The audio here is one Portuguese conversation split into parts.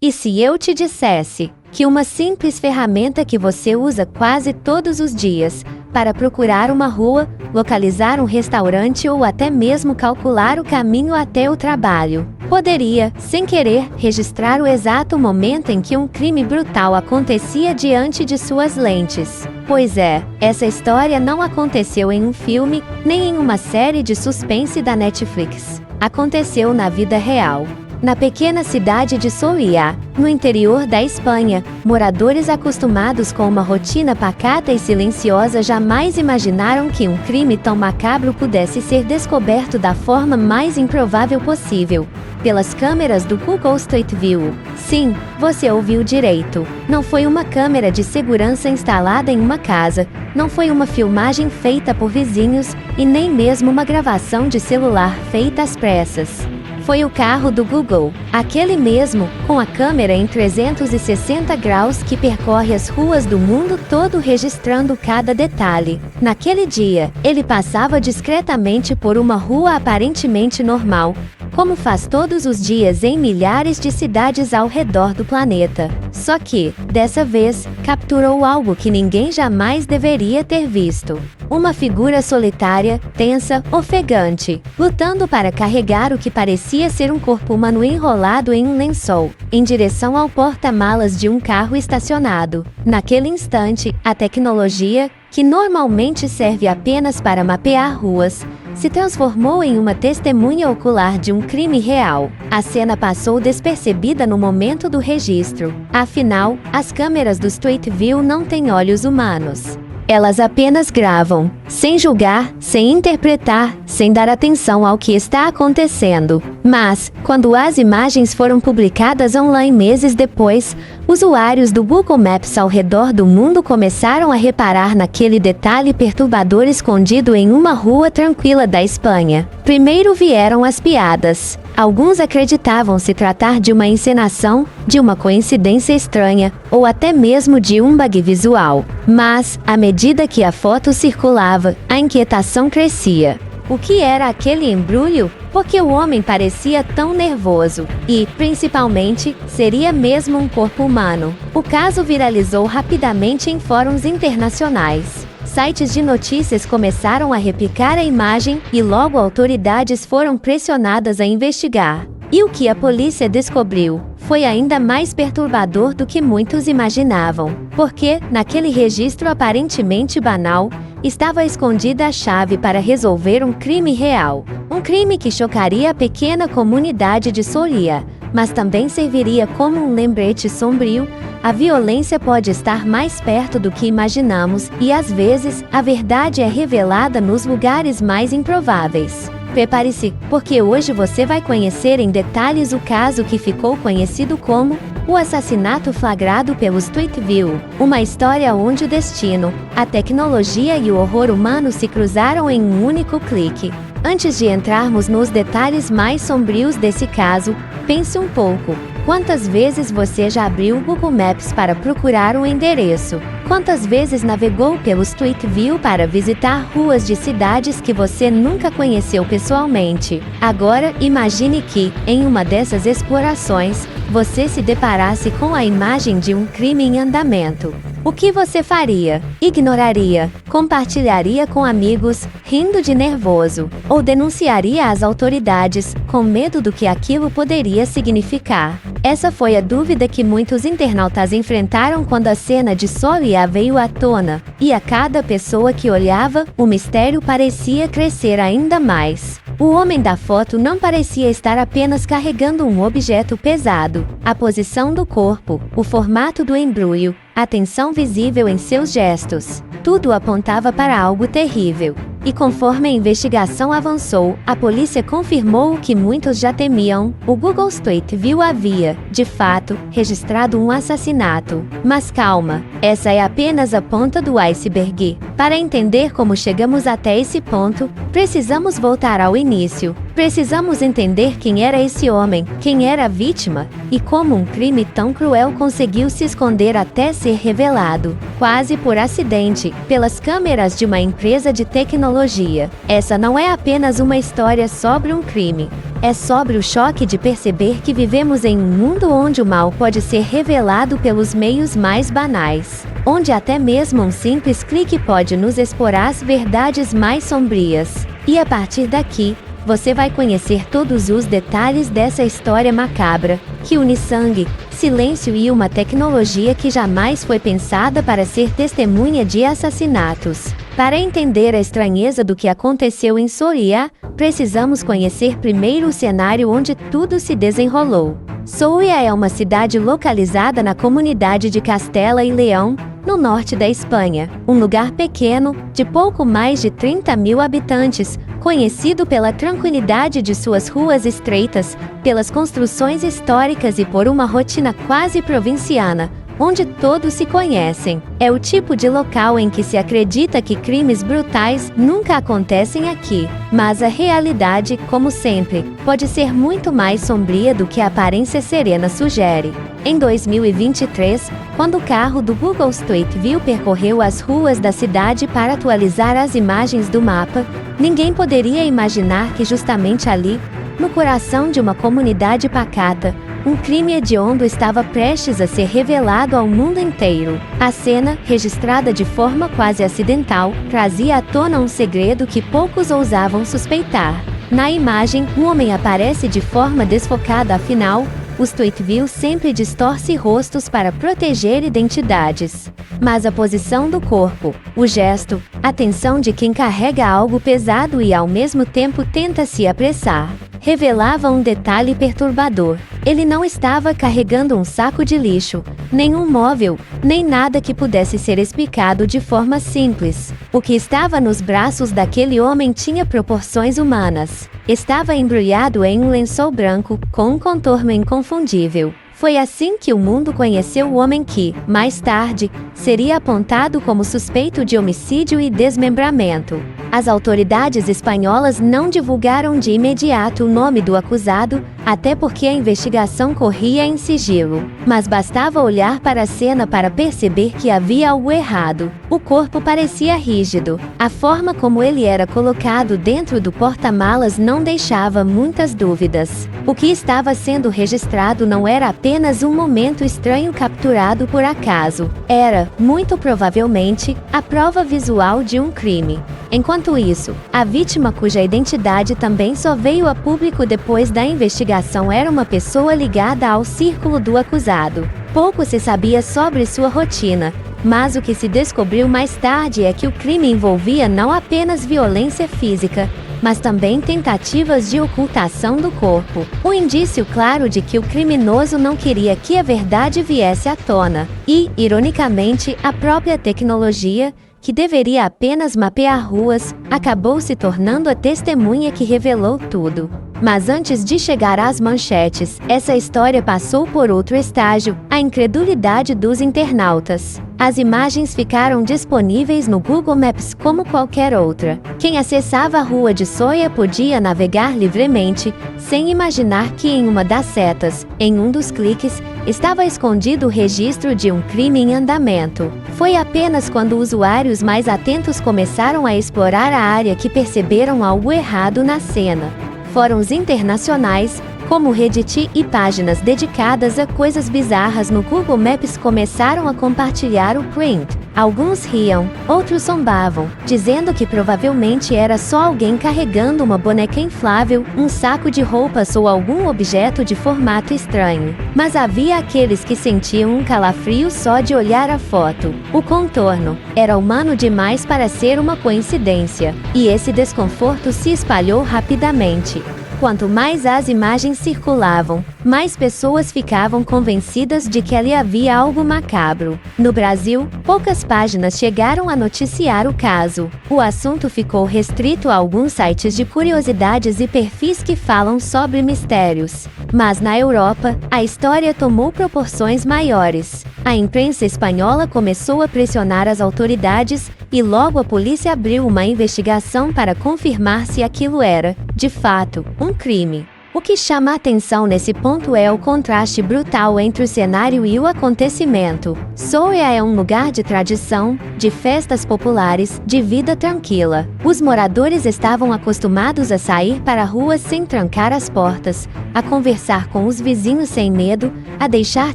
E se eu te dissesse que uma simples ferramenta que você usa quase todos os dias para procurar uma rua, localizar um restaurante ou até mesmo calcular o caminho até o trabalho, poderia, sem querer, registrar o exato momento em que um crime brutal acontecia diante de suas lentes? Pois é, essa história não aconteceu em um filme, nem em uma série de suspense da Netflix. Aconteceu na vida real. Na pequena cidade de Soria, no interior da Espanha, moradores acostumados com uma rotina pacata e silenciosa jamais imaginaram que um crime tão macabro pudesse ser descoberto da forma mais improvável possível, pelas câmeras do Google Street View. Sim, você ouviu direito. Não foi uma câmera de segurança instalada em uma casa, não foi uma filmagem feita por vizinhos, e nem mesmo uma gravação de celular feita às pressas. Foi o carro do Google, aquele mesmo, com a câmera em 360 graus que percorre as ruas do mundo todo registrando cada detalhe. Naquele dia, ele passava discretamente por uma rua aparentemente normal, como faz todos os dias em milhares de cidades ao redor do planeta. Só que, dessa vez, capturou algo que ninguém jamais deveria ter visto. Uma figura solitária, tensa, ofegante, lutando para carregar o que parecia ser um corpo humano enrolado em um lençol, em direção ao porta-malas de um carro estacionado. Naquele instante, a tecnologia, que normalmente serve apenas para mapear ruas, se transformou em uma testemunha ocular de um crime real. A cena passou despercebida no momento do registro. Afinal, as câmeras do Street View não têm olhos humanos. Elas apenas gravam, sem julgar, sem interpretar, sem dar atenção ao que está acontecendo. Mas, quando as imagens foram publicadas online meses depois, usuários do Google Maps ao redor do mundo começaram a reparar naquele detalhe perturbador escondido em uma rua tranquila da Espanha. Primeiro vieram as piadas. Alguns acreditavam se tratar de uma encenação, de uma coincidência estranha, ou até mesmo de um bug visual. Mas, à medida que a foto circulava, a inquietação crescia. O que era aquele embrulho? Por que o homem parecia tão nervoso? E, principalmente, seria mesmo um corpo humano? O caso viralizou rapidamente em fóruns internacionais. Sites de notícias começaram a replicar a imagem e logo autoridades foram pressionadas a investigar. E o que a polícia descobriu foi ainda mais perturbador do que muitos imaginavam, porque, naquele registro aparentemente banal, estava escondida a chave para resolver um crime real. Um crime que chocaria a pequena comunidade de Soria, mas também serviria como um lembrete sombrio. A violência pode estar mais perto do que imaginamos e, às vezes, a verdade é revelada nos lugares mais improváveis. Prepare-se, porque hoje você vai conhecer em detalhes o caso que ficou conhecido como o assassinato flagrado pelo Street View, uma história onde o destino, a tecnologia e o horror humano se cruzaram em um único clique. Antes de entrarmos nos detalhes mais sombrios desse caso, pense um pouco. Quantas vezes você já abriu o Google Maps para procurar um endereço? Quantas vezes navegou pelo Street View para visitar ruas de cidades que você nunca conheceu pessoalmente? Agora, imagine que, em uma dessas explorações, você se deparasse com a imagem de um crime em andamento. O que você faria? Ignoraria? Compartilharia com amigos, rindo de nervoso? Ou denunciaria às autoridades, com medo do que aquilo poderia significar? Essa foi a dúvida que muitos internautas enfrentaram quando a cena de Soria veio à tona. E a cada pessoa que olhava, o mistério parecia crescer ainda mais. O homem da foto não parecia estar apenas carregando um objeto pesado. A posição do corpo, o formato do embrulho, a tensão visível em seus gestos, tudo apontava para algo terrível. E conforme a investigação avançou, a polícia confirmou o que muitos já temiam: o Google Street View havia, de fato, registrado um assassinato. Mas calma, essa é apenas a ponta do iceberg. Para entender como chegamos até esse ponto, precisamos voltar ao início. Precisamos entender quem era esse homem, quem era a vítima, e como um crime tão cruel conseguiu se esconder até ser revelado, quase por acidente, pelas câmeras de uma empresa de tecnologia. Essa não é apenas uma história sobre um crime. é sobre o choque de perceber que vivemos em um mundo onde o mal pode ser revelado pelos meios mais banais, onde até mesmo um simples clique pode nos expor às verdades mais sombrias. E a partir daqui, você vai conhecer todos os detalhes dessa história macabra, que une sangue, silêncio e uma tecnologia que jamais foi pensada para ser testemunha de assassinatos. Para entender a estranheza do que aconteceu em Soria, precisamos conhecer primeiro o cenário onde tudo se desenrolou. Soria é uma cidade localizada na comunidade de Castela e Leão, no norte da Espanha, um lugar pequeno, de pouco mais de 30 mil habitantes, conhecido pela tranquilidade de suas ruas estreitas, pelas construções históricas e por uma rotina quase provinciana, onde todos se conhecem. É o tipo de local em que se acredita que crimes brutais nunca acontecem aqui, mas a realidade, como sempre, pode ser muito mais sombria do que a aparência serena sugere. Em 2023, quando o carro do Google Street View percorreu as ruas da cidade para atualizar as imagens do mapa, ninguém poderia imaginar que justamente ali, no coração de uma comunidade pacata, um crime hediondo estava prestes a ser revelado ao mundo inteiro. A cena, registrada de forma quase acidental, trazia à tona um segredo que poucos ousavam suspeitar. Na imagem, um homem aparece de forma desfocada, afinal, o Street View sempre distorce rostos para proteger identidades. Mas a posição do corpo, o gesto, a tensão de quem carrega algo pesado e ao mesmo tempo tenta se apressar, revelava um detalhe perturbador. Ele não estava carregando um saco de lixo, nem um móvel, nem nada que pudesse ser explicado de forma simples. O que estava nos braços daquele homem tinha proporções humanas. Estava embrulhado em um lençol branco, com um contorno inconfundível. Foi assim que o mundo conheceu o homem que, mais tarde, seria apontado como suspeito de homicídio e desmembramento. As autoridades espanholas não divulgaram de imediato o nome do acusado, até porque a investigação corria em sigilo. Mas bastava olhar para a cena para perceber que havia algo errado. O corpo parecia rígido. A forma como ele era colocado dentro do porta-malas não deixava muitas dúvidas. O que estava sendo registrado não era apenas um momento estranho capturado por acaso. Era, muito provavelmente, a prova visual de um crime. Enquanto isso, a vítima, cuja identidade também só veio a público depois da investigação, era uma pessoa ligada ao círculo do acusado. Pouco se sabia sobre sua rotina, mas o que se descobriu mais tarde é que o crime envolvia não apenas violência física, mas também tentativas de ocultação do corpo. Um indício claro de que o criminoso não queria que a verdade viesse à tona. E, ironicamente, a própria tecnologia, que deveria apenas mapear ruas, acabou se tornando a testemunha que revelou tudo. Mas antes de chegar às manchetes, essa história passou por outro estágio, a incredulidade dos internautas. As imagens ficaram disponíveis no Google Maps como qualquer outra. Quem acessava a rua de Soria podia navegar livremente, sem imaginar que em uma das setas, em um dos cliques, estava escondido o registro de um crime em andamento. Foi apenas quando usuários mais atentos começaram a explorar a área que perceberam algo errado na cena. Fóruns internacionais, como Reddit e páginas dedicadas a coisas bizarras no Google Maps começaram a compartilhar o print. Alguns riam, outros zombavam, dizendo que provavelmente era só alguém carregando uma boneca inflável, um saco de roupas ou algum objeto de formato estranho. Mas havia aqueles que sentiam um calafrio só de olhar a foto. O contorno era humano demais para ser uma coincidência, e esse desconforto se espalhou rapidamente. Quanto mais as imagens circulavam, mais pessoas ficavam convencidas de que ali havia algo macabro. No Brasil, poucas páginas chegaram a noticiar o caso. O assunto ficou restrito a alguns sites de curiosidades e perfis que falam sobre mistérios. Mas na Europa, a história tomou proporções maiores. A imprensa espanhola começou a pressionar as autoridades e logo a polícia abriu uma investigação para confirmar se aquilo era, de fato, um crime. O que chama a atenção nesse ponto é o contraste brutal entre o cenário e o acontecimento. Soria é um lugar de tradição, de festas populares, de vida tranquila. Os moradores estavam acostumados a sair para a rua sem trancar as portas, a conversar com os vizinhos sem medo, a deixar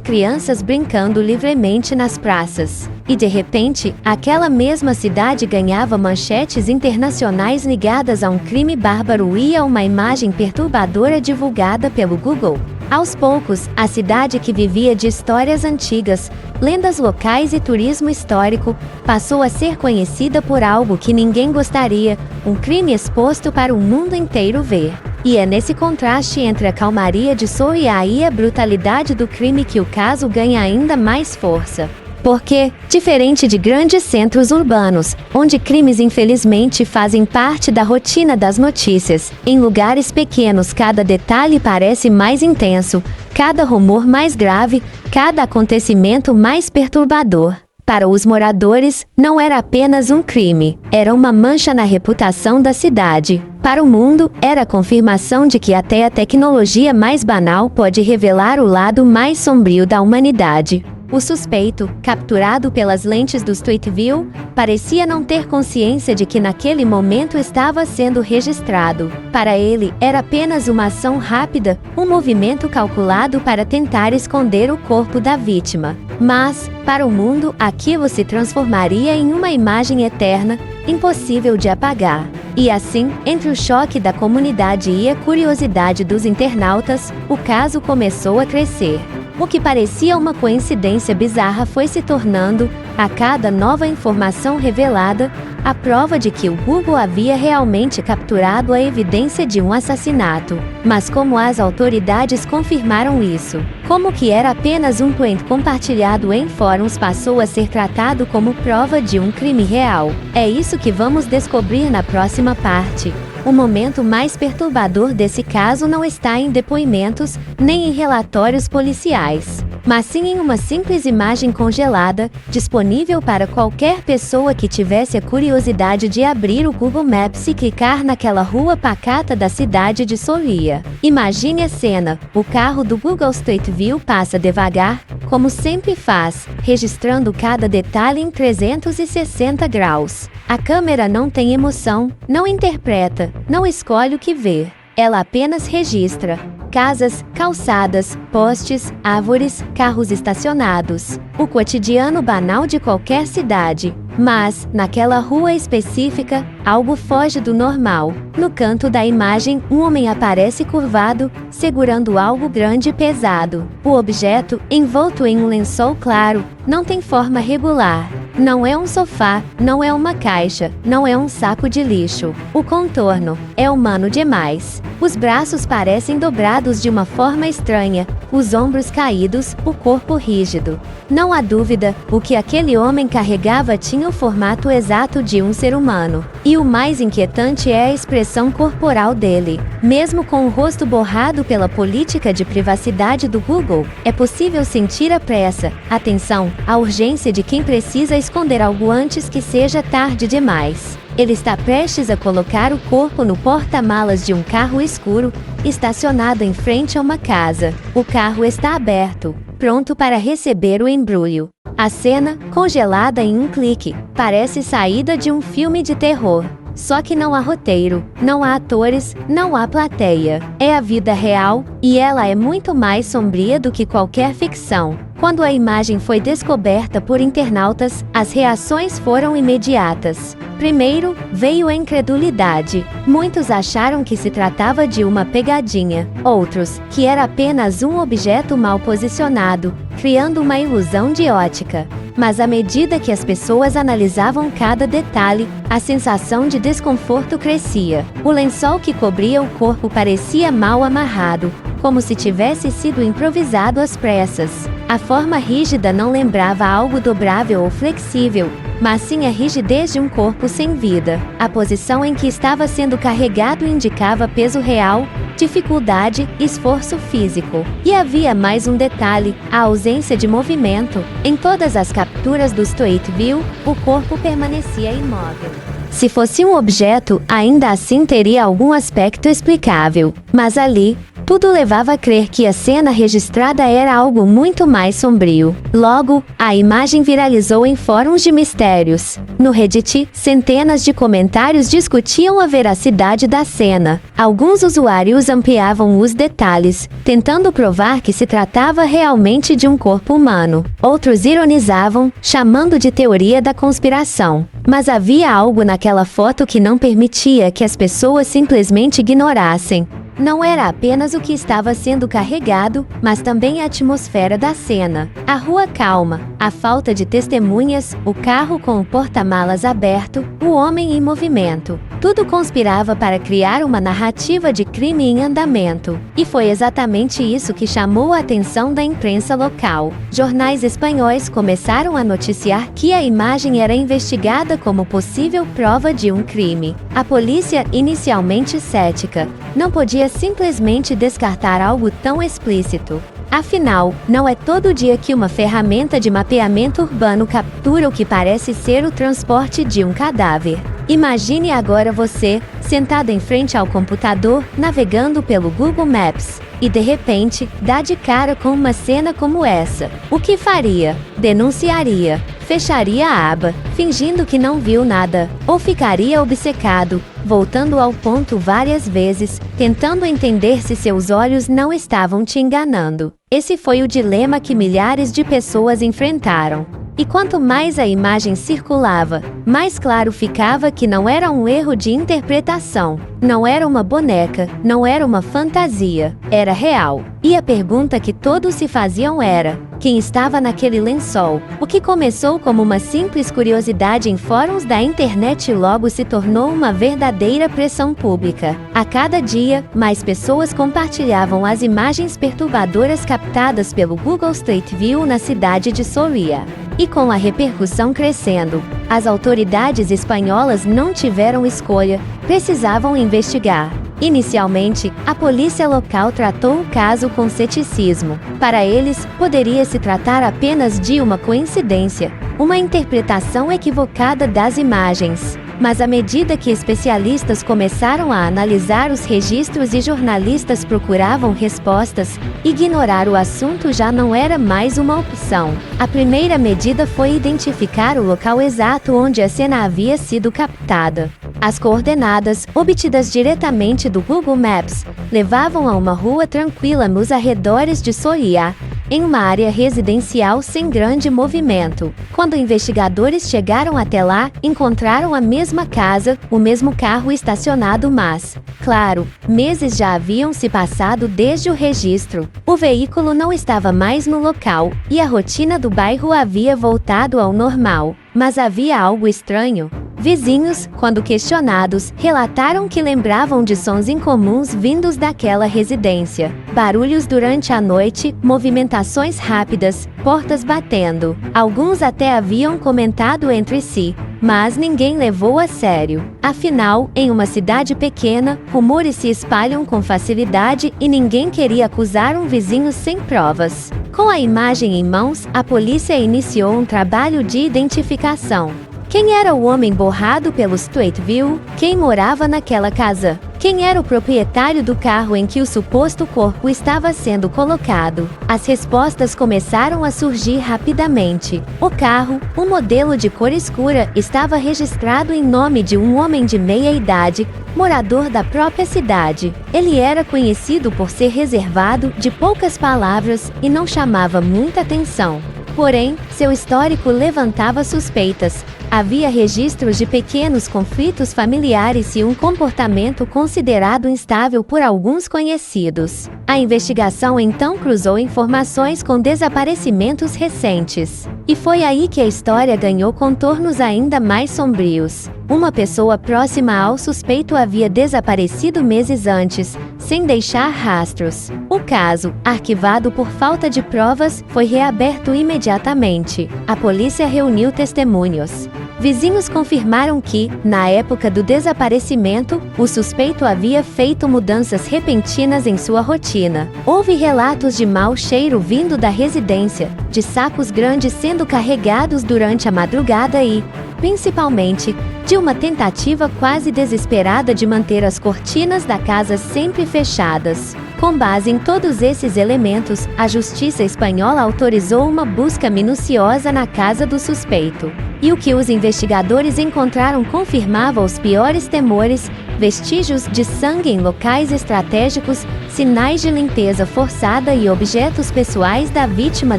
crianças brincando livremente nas praças. E de repente, aquela mesma cidade ganhava manchetes internacionais ligadas a um crime bárbaro e a uma imagem perturbadora divulgada pelo Google. Aos poucos, a cidade que vivia de histórias antigas, lendas locais e turismo histórico, passou a ser conhecida por algo que ninguém gostaria, um crime exposto para o mundo inteiro ver. E é nesse contraste entre a calmaria de Soria e a brutalidade do crime que o caso ganha ainda mais força. Porque, diferente de grandes centros urbanos, onde crimes infelizmente fazem parte da rotina das notícias, em lugares pequenos cada detalhe parece mais intenso, cada rumor mais grave, cada acontecimento mais perturbador. Para os moradores, não era apenas um crime, era uma mancha na reputação da cidade. Para o mundo, era a confirmação de que até a tecnologia mais banal pode revelar o lado mais sombrio da humanidade. O suspeito, capturado pelas lentes do Street View, parecia não ter consciência de que naquele momento estava sendo registrado. Para ele, era apenas uma ação rápida, um movimento calculado para tentar esconder o corpo da vítima. Mas, para o mundo, aquilo se transformaria em uma imagem eterna, impossível de apagar. E assim, entre o choque da comunidade e a curiosidade dos internautas, o caso começou a crescer. O que parecia uma coincidência bizarra foi se tornando, a cada nova informação revelada, a prova de que o Google havia realmente capturado a evidência de um assassinato. Mas como as autoridades confirmaram isso? Como que era apenas um tweet compartilhado em fóruns passou a ser tratado como prova de um crime real? É isso que vamos descobrir na próxima parte. O momento mais perturbador desse caso não está em depoimentos, nem em relatórios policiais, mas sim em uma simples imagem congelada, disponível para qualquer pessoa que tivesse a curiosidade de abrir o Google Maps e clicar naquela rua pacata da cidade de Soria. Imagine a cena: o carro do Google Street View passa devagar, como sempre faz, registrando cada detalhe em 360 graus. A câmera não tem emoção, não interpreta, não escolhe o que ver. Ela apenas registra casas, calçadas, postes, árvores, carros estacionados. O cotidiano banal de qualquer cidade. Mas, naquela rua específica, algo foge do normal. No canto da imagem, um homem aparece curvado, segurando algo grande e pesado. O objeto, envolto em um lençol claro, não tem forma regular. Não é um sofá, não é uma caixa, não é um saco de lixo. O contorno é humano demais. Os braços parecem dobrados de uma forma estranha, os ombros caídos, o corpo rígido. Não há dúvida, o que aquele homem carregava tinha o formato exato de um ser humano. E o mais inquietante é a expressão corporal dele. Mesmo com o rosto borrado pela política de privacidade do Google, é possível sentir a pressa, a tensão, a urgência de quem precisa esconder algo antes que seja tarde demais. Ele está prestes a colocar o corpo no porta-malas de um carro escuro, estacionado em frente a uma casa. O carro está aberto, pronto para receber o embrulho. A cena, congelada em um clique, parece saída de um filme de terror. Só que não há roteiro, não há atores, não há plateia. É a vida real, e ela é muito mais sombria do que qualquer ficção. Quando a imagem foi descoberta por internautas, as reações foram imediatas. Primeiro, veio a incredulidade. Muitos acharam que se tratava de uma pegadinha. Outros, que era apenas um objeto mal posicionado, criando uma ilusão de ótica. Mas à medida que as pessoas analisavam cada detalhe, a sensação de desconforto crescia. O lençol que cobria o corpo parecia mal amarrado, como se tivesse sido improvisado às pressas. A forma rígida não lembrava algo dobrável ou flexível, mas sim a rigidez de um corpo sem vida. A posição em que estava sendo carregado indicava peso real, dificuldade, esforço físico. E havia mais um detalhe: a ausência de movimento. Em todas as capturas do Street View, o corpo permanecia imóvel. Se fosse um objeto, ainda assim teria algum aspecto explicável. Mas ali, Tudo levava a crer que a cena registrada era algo muito mais sombrio. Logo, a imagem viralizou em fóruns de mistérios. No Reddit, centenas de comentários discutiam a veracidade da cena. Alguns usuários ampliavam os detalhes, tentando provar que se tratava realmente de um corpo humano. Outros ironizavam, chamando de teoria da conspiração. Mas havia algo naquela foto que não permitia que as pessoas simplesmente ignorassem. Não era apenas o que estava sendo carregado, mas também a atmosfera da cena. A rua calma, a falta de testemunhas, o carro com o porta-malas aberto, o homem em movimento. Tudo conspirava para criar uma narrativa de crime em andamento. E foi exatamente isso que chamou a atenção da imprensa local. Jornais espanhóis começaram a noticiar que a imagem era investigada como possível prova de um crime. A polícia, inicialmente cética, não podia simplesmente descartar algo tão explícito. Afinal, não é todo dia que uma ferramenta de mapeamento urbano captura o que parece ser o transporte de um cadáver. Imagine agora você, sentado em frente ao computador, navegando pelo Google Maps, e de repente, dá de cara com uma cena como essa. O que faria? Denunciaria? Fecharia a aba, fingindo que não viu nada? Ou ficaria obcecado, voltando ao ponto várias vezes, tentando entender se seus olhos não estavam te enganando? Esse foi o dilema que milhares de pessoas enfrentaram. E quanto mais a imagem circulava, mais claro ficava que não era um erro de interpretação, não era uma boneca, não era uma fantasia, era real. E a pergunta que todos se faziam era: quem estava naquele lençol? O que começou como uma simples curiosidade em fóruns da internet logo se tornou uma verdadeira pressão pública. A cada dia, mais pessoas compartilhavam as imagens perturbadoras captadas pelo Google Street View na cidade de Soria. E com a repercussão crescendo, as autoridades espanholas não tiveram escolha, precisavam investigar. Inicialmente, a polícia local tratou o caso com ceticismo. Para eles, poderia se tratar apenas de uma coincidência, uma interpretação equivocada das imagens. Mas à medida que especialistas começaram a analisar os registros e jornalistas procuravam respostas, ignorar o assunto já não era mais uma opção. A primeira medida foi identificar o local exato onde a cena havia sido captada. As coordenadas, obtidas diretamente do Google Maps, levavam a uma rua tranquila nos arredores de Soria, em uma área residencial sem grande movimento. Quando investigadores chegaram até lá, encontraram a mesma casa, o mesmo carro estacionado, mas, claro, meses já haviam se passado desde o registro. O veículo não estava mais no local, e a rotina do bairro havia voltado ao normal. Mas havia algo estranho. Vizinhos, quando questionados, relataram que lembravam de sons incomuns vindos daquela residência. Barulhos durante a noite, movimentações rápidas, portas batendo. Alguns até haviam comentado entre si, mas ninguém levou a sério. Afinal, em uma cidade pequena, rumores se espalham com facilidade e ninguém queria acusar um vizinho sem provas. Com a imagem em mãos, a polícia iniciou um trabalho de identificação. Quem era o homem borrado pelo Street View? Quem morava naquela casa? Quem era o proprietário do carro em que o suposto corpo estava sendo colocado? As respostas começaram a surgir rapidamente. O carro, um modelo de cor escura, estava registrado em nome de um homem de meia idade, morador da própria cidade. Ele era conhecido por ser reservado, de poucas palavras, e não chamava muita atenção. Porém, seu histórico levantava suspeitas. Havia registros de pequenos conflitos familiares e um comportamento considerado instável por alguns conhecidos. A investigação então cruzou informações com desaparecimentos recentes. E foi aí que a história ganhou contornos ainda mais sombrios. Uma pessoa próxima ao suspeito havia desaparecido meses antes, sem deixar rastros. O caso, arquivado por falta de provas, foi reaberto imediatamente. A polícia reuniu testemunhos. Vizinhos confirmaram que, na época do desaparecimento, o suspeito havia feito mudanças repentinas em sua rotina. Houve relatos de mau cheiro vindo da residência, de sacos grandes sendo carregados durante a madrugada e, principalmente, de uma tentativa quase desesperada de manter as cortinas da casa sempre fechadas. Com base em todos esses elementos, a Justiça espanhola autorizou uma busca minuciosa na casa do suspeito. E o que os investigadores encontraram confirmava os piores temores: vestígios de sangue em locais estratégicos, sinais de limpeza forçada e objetos pessoais da vítima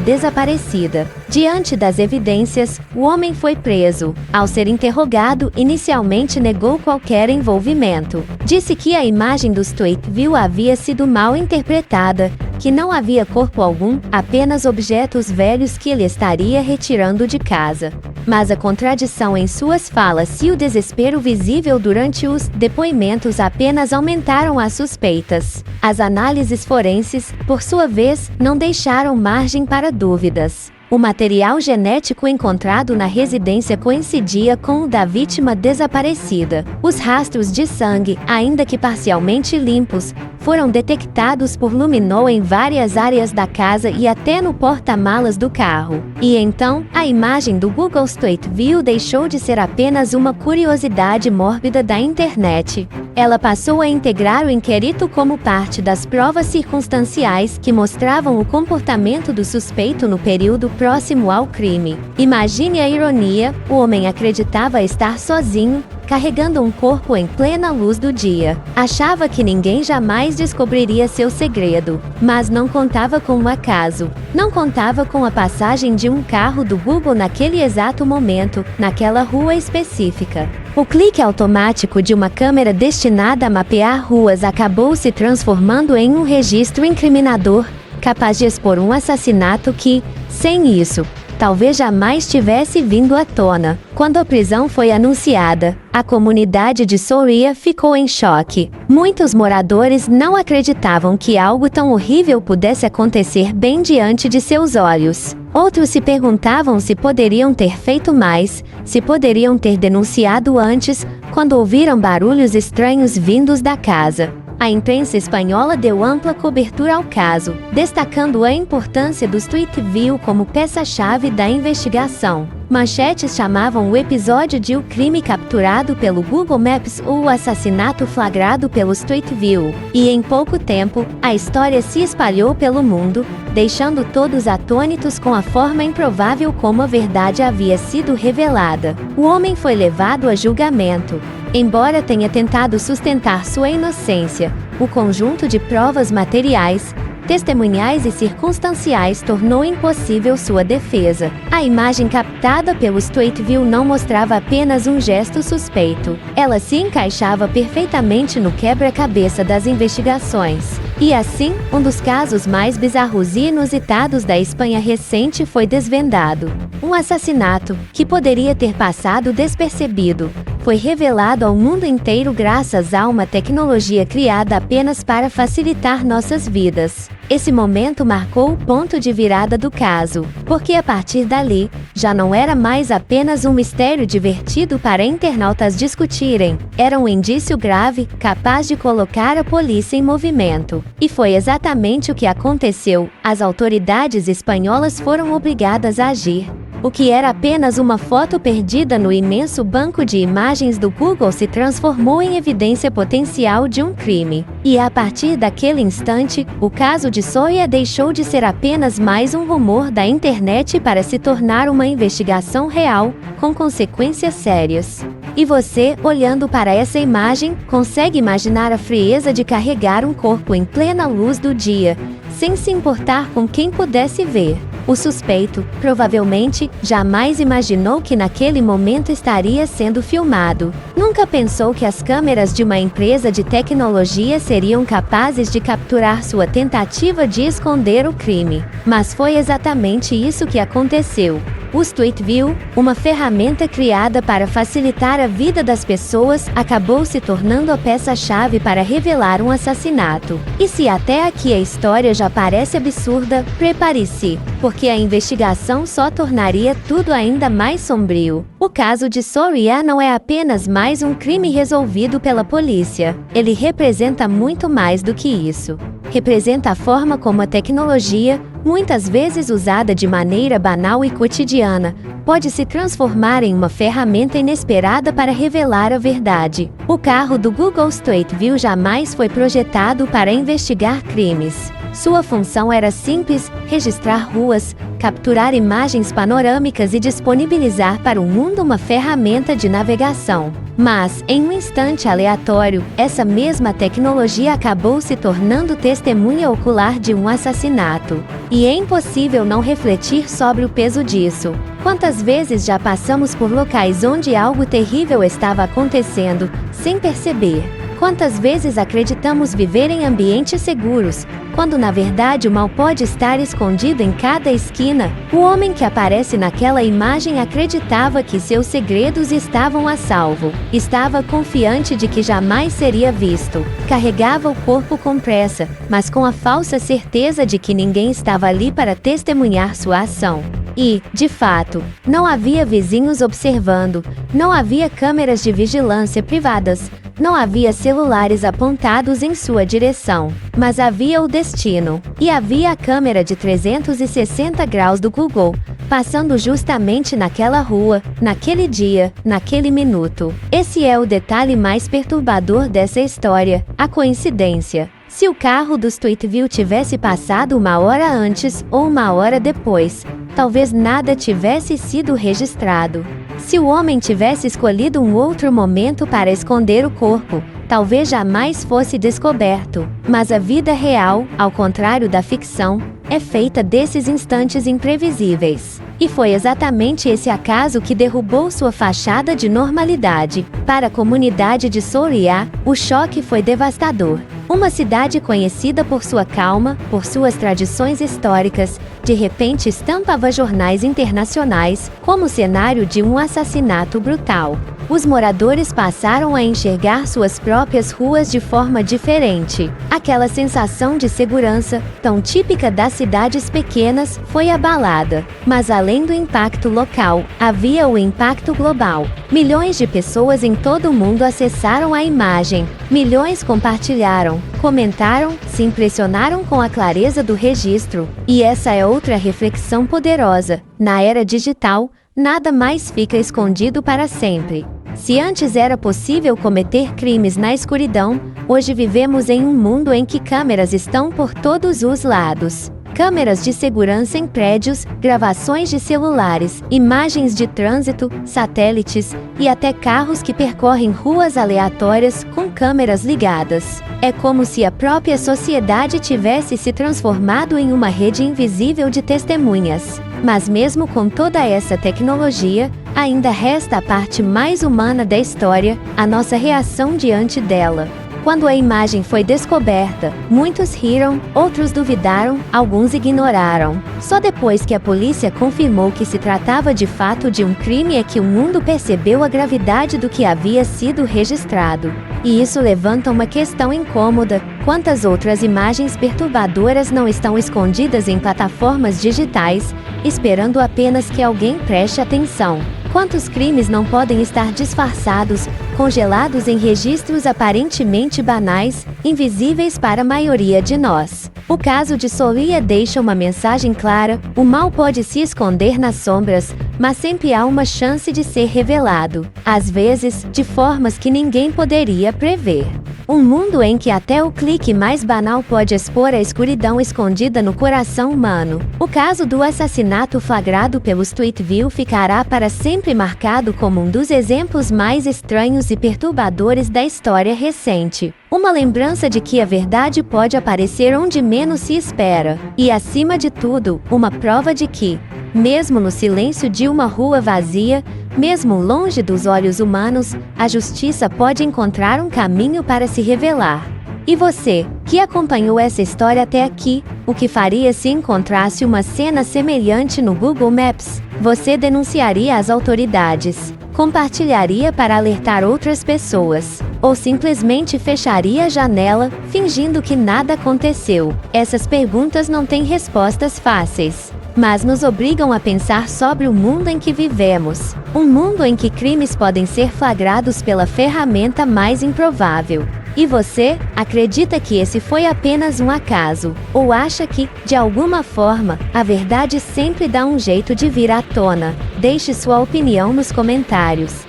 desaparecida. Diante das evidências, o homem foi preso. Ao ser interrogado, inicialmente negou qualquer envolvimento. Disse que a imagem do Street View havia sido mal interpretada, que não havia corpo algum, apenas objetos velhos que ele estaria retirando de casa. Mas a contradição em suas falas e o desespero visível durante os depoimentos apenas aumentaram as suspeitas. As análises forenses, por sua vez, não deixaram margem para dúvidas. O material genético encontrado na residência coincidia com o da vítima desaparecida. Os rastros de sangue, ainda que parcialmente limpos, foram detectados por luminol em várias áreas da casa e até no porta-malas do carro. E então, a imagem do Google Street View deixou de ser apenas uma curiosidade mórbida da internet. Ela passou a integrar o inquérito como parte das provas circunstanciais que mostravam o comportamento do suspeito no período próximo ao crime. Imagine a ironia: o homem acreditava estar sozinho, carregando um corpo em plena luz do dia. Achava que ninguém jamais descobriria seu segredo, mas não contava com o acaso. Não contava com a passagem de um carro do Google naquele exato momento, naquela rua específica. O clique automático de uma câmera destinada a mapear ruas acabou se transformando em um registro incriminador, capaz de expor um assassinato que, sem isso, talvez jamais tivesse vindo à tona. Quando a prisão foi anunciada, a comunidade de Soria ficou em choque. Muitos moradores não acreditavam que algo tão horrível pudesse acontecer bem diante de seus olhos. Outros se perguntavam se poderiam ter feito mais, se poderiam ter denunciado antes, quando ouviram barulhos estranhos vindos da casa. A imprensa espanhola deu ampla cobertura ao caso, destacando a importância do Street View como peça-chave da investigação. Manchetes chamavam o episódio de "o crime capturado pelo Google Maps" ou "o assassinato flagrado pelo Street View". E em pouco tempo, a história se espalhou pelo mundo, deixando todos atônitos com a forma improvável como a verdade havia sido revelada. O homem foi levado a julgamento. Embora tenha tentado sustentar sua inocência, o conjunto de provas materiais, testemunhais e circunstanciais tornou impossível sua defesa. A imagem captada pelo Street View não mostrava apenas um gesto suspeito. Ela se encaixava perfeitamente no quebra-cabeça das investigações. E assim, um dos casos mais bizarros e inusitados da Espanha recente foi desvendado. Um assassinato, que poderia ter passado despercebido, foi revelado ao mundo inteiro graças a uma tecnologia criada apenas para facilitar nossas vidas. Esse momento marcou o ponto de virada do caso, porque a partir dali, já não era mais apenas um mistério divertido para internautas discutirem, era um indício grave, capaz de colocar a polícia em movimento. E foi exatamente o que aconteceu. As autoridades espanholas foram obrigadas a agir. O que era apenas uma foto perdida no imenso banco de imagens do Google se transformou em evidência potencial de um crime. E a partir daquele instante, o caso de Soria deixou de ser apenas mais um rumor da internet para se tornar uma investigação real, com consequências sérias. E você, olhando para essa imagem, consegue imaginar a frieza de carregar um corpo em plena luz do dia, sem se importar com quem pudesse ver. O suspeito, provavelmente, jamais imaginou que naquele momento estaria sendo filmado. Nunca pensou que as câmeras de uma empresa de tecnologia seriam capazes de capturar sua tentativa de esconder o crime. Mas foi exatamente isso que aconteceu. O Street View, uma ferramenta criada para facilitar a vida das pessoas, acabou se tornando a peça-chave para revelar um assassinato. E se até aqui a história já parece absurda, prepare-se, porque a investigação só tornaria tudo ainda mais sombrio. O caso de Soria não é apenas mais um crime resolvido pela polícia. Ele representa muito mais do que isso. representa a forma como a tecnologia, muitas vezes usada de maneira banal e cotidiana, pode se transformar em uma ferramenta inesperada para revelar a verdade. O carro do Google Street View jamais foi projetado para investigar crimes. Sua função era simples: registrar ruas, capturar imagens panorâmicas e disponibilizar para o mundo uma ferramenta de navegação. Mas, em um instante aleatório, essa mesma tecnologia acabou se tornando testemunha ocular de um assassinato. E é impossível não refletir sobre o peso disso. Quantas vezes já passamos por locais onde algo terrível estava acontecendo, sem perceber? Quantas vezes acreditamos viver em ambientes seguros, quando na verdade o mal pode estar escondido em cada esquina? O homem que aparece naquela imagem acreditava que seus segredos estavam a salvo. Estava confiante de que jamais seria visto. Carregava o corpo com pressa, mas com a falsa certeza de que ninguém estava ali para testemunhar sua ação. E, de fato, não havia vizinhos observando, não havia câmeras de vigilância privadas, não havia celulares apontados em sua direção, mas havia o destino. E havia a câmera de 360 graus do Google, passando justamente naquela rua, naquele dia, naquele minuto. Esse é o detalhe mais perturbador dessa história, a coincidência. Se o carro do Street View tivesse passado uma hora antes ou uma hora depois, talvez nada tivesse sido registrado. Se o homem tivesse escolhido um outro momento para esconder o corpo, talvez jamais fosse descoberto. Mas a vida real, ao contrário da ficção, é feita desses instantes imprevisíveis. E foi exatamente esse acaso que derrubou sua fachada de normalidade. Para a comunidade de Soria, o choque foi devastador. Uma cidade conhecida por sua calma, por suas tradições históricas, de repente estampava jornais internacionais como cenário de um assassinato brutal. Os moradores passaram a enxergar suas próprias ruas de forma diferente. Aquela sensação de segurança, tão típica das cidades pequenas, foi abalada. Mas além do impacto local, havia o impacto global. Milhões de pessoas em todo o mundo acessaram a imagem. Milhões compartilharam, comentaram, se impressionaram com a clareza do registro. E essa é outra reflexão poderosa. Na era digital, nada mais fica escondido para sempre. Se antes era possível cometer crimes na escuridão, hoje vivemos em um mundo em que câmeras estão por todos os lados. Câmeras de segurança em prédios, gravações de celulares, imagens de trânsito, satélites e até carros que percorrem ruas aleatórias com câmeras ligadas. É como se a própria sociedade tivesse se transformado em uma rede invisível de testemunhas. Mas mesmo com toda essa tecnologia, ainda resta a parte mais humana da história, a nossa reação diante dela. Quando a imagem foi descoberta, muitos riram, outros duvidaram, alguns ignoraram. Só depois que a polícia confirmou que se tratava de fato de um crime é que o mundo percebeu a gravidade do que havia sido registrado. E isso levanta uma questão incômoda: quantas outras imagens perturbadoras não estão escondidas em plataformas digitais, esperando apenas que alguém preste atenção? Quantos crimes não podem estar disfarçados, congelados em registros aparentemente banais, invisíveis para a maioria de nós? O caso de Soria deixa uma mensagem clara: o mal pode se esconder nas sombras, mas sempre há uma chance de ser revelado, às vezes, de formas que ninguém poderia prever. Um mundo em que até o clique mais banal pode expor a escuridão escondida no coração humano. O caso do assassinato flagrado pelo Street View ficará para sempre marcado como um dos exemplos mais estranhos e perturbadores da história recente. Uma lembrança de que a verdade pode aparecer onde menos se espera. E, acima de tudo, uma prova de que, mesmo no silêncio de uma rua vazia, mesmo longe dos olhos humanos, a justiça pode encontrar um caminho para se revelar. E você, que acompanhou essa história até aqui, o que faria se encontrasse uma cena semelhante no Google Maps? Você denunciaria as autoridades? Compartilharia para alertar outras pessoas? Ou simplesmente fecharia a janela, fingindo que nada aconteceu? Essas perguntas não têm respostas fáceis, mas nos obrigam a pensar sobre o mundo em que vivemos. Um mundo em que crimes podem ser flagrados pela ferramenta mais improvável. E você, acredita que esse foi apenas um acaso? Ou acha que, de alguma forma, a verdade sempre dá um jeito de vir à tona? Deixe sua opinião nos comentários.